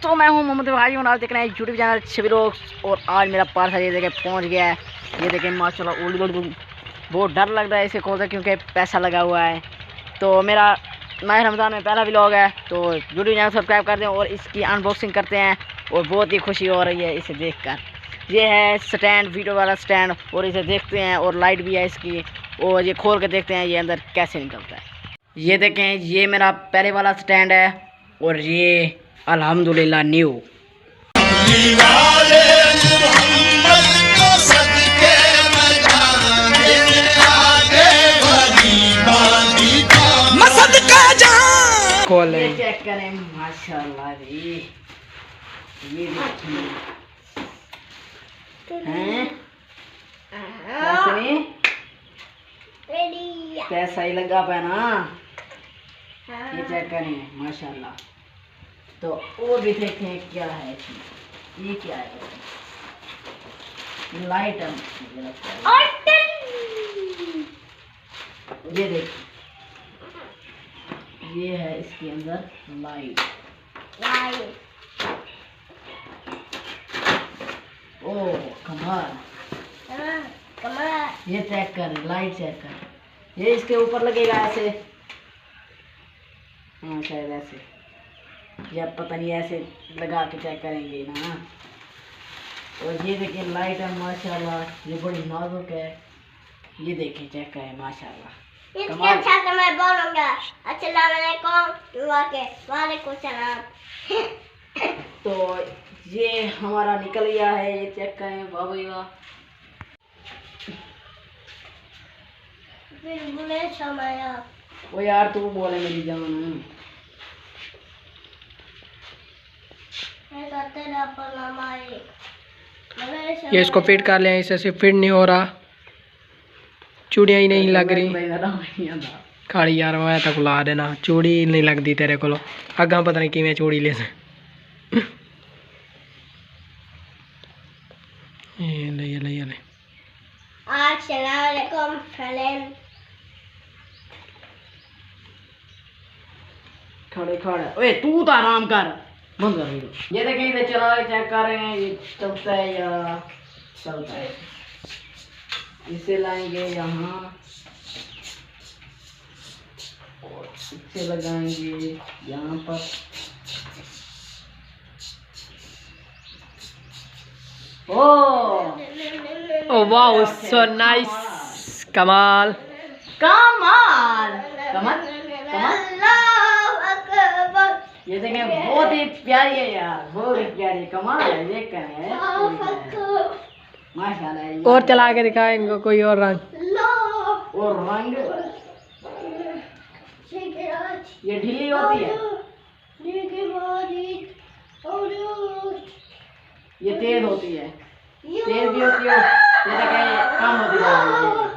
दोस्तों, मैं हूं मोहम्मद भाई और आप देख रहे हैं यूट्यूब चैनल छवि लोग। और आज मेरा पार्सल ये देखें पहुंच गया है। ये देखें माशाल्लाह बहुत डर लग रहा है इसे खोलते क्योंकि पैसा लगा हुआ है। तो मेरा माह रमज़ान में पहला व्लॉग है, तो यूट्यूब चैनल सब्सक्राइब कर दें और इसकी अनबॉक्सिंग करते हैं। और बहुत ही खुशी हो रही है इसे देखकर। ये है स्टैंड, वीडियो वाला स्टैंड, और इसे देखते हैं। और लाइट भी है इसकी, और ये खोल के देखते हैं ये अंदर कैसे निकलता है। ये देखें, ये मेरा पहले वाला स्टैंड है और ये अल्हम्दुलिल्लाह न्यू। ये चेक करें माशाल्लाह जी, ये देखिए हैं पैसा ही लगा पाया ना। ये चेक करें माशाल्लाह। तो और भी देखें क्या है इसमें। ये क्या है, लाइट है। ये देखिए, ये है इसके अंदर लाइट। ओह कमाल, ये चेक कर, लाइट चेक कर। ये इसके ऊपर लगेगा ऐसे, हाँ शायद ऐसे, या पता नहीं, ऐसे लगा के चेक करेंगे ना। और ये देखिए लाइट है माशाल्लाह, ये बड़ी नाजुक है। ये देखिए चेक करें माशाल्लाह। इसके साथ मैं बोलूंगा अस्सलाम वालेकुम सलाम। तो ये हमारा निकल गया है, ये चेक करें। वाह भाई वाह। फिर बोले समय वो यार तू बोले मेरी जान। ये इसको फिट कर लिया, इससे से फिट नहीं हो रहा, चूड़ियाँ ही नहीं लग रही। खाड़ी यार मैं तक ला देना, चूड़ी नहीं लगती तेरे को। अगा पता नहीं किमें चूड़ी ले से। ये ले। अस्सलाम वालेकुम फ्रेंड। खड़े ओए तू तो आराम कर, बंद कर वीडियो। ये देखें इधर चला के चेक कर रहे हैं ये चलता है या चलता है। इसे लाएंगे यहाँ और इसे लगाएंगे यहाँ पर। ओह वाह, सो नाइस, कमाल कमाल कमाल कमाल। ये देखें बहुत ही प्यारी है यार, बहुत ही प्यारी, कमाल है। ये करें माशाल्लाह। और चला के दिखाए इनको कोई और रंग। और रंग ये ढीली होती है, ये तेज होती है, तेज भी होती है। ये देखें कम होती है।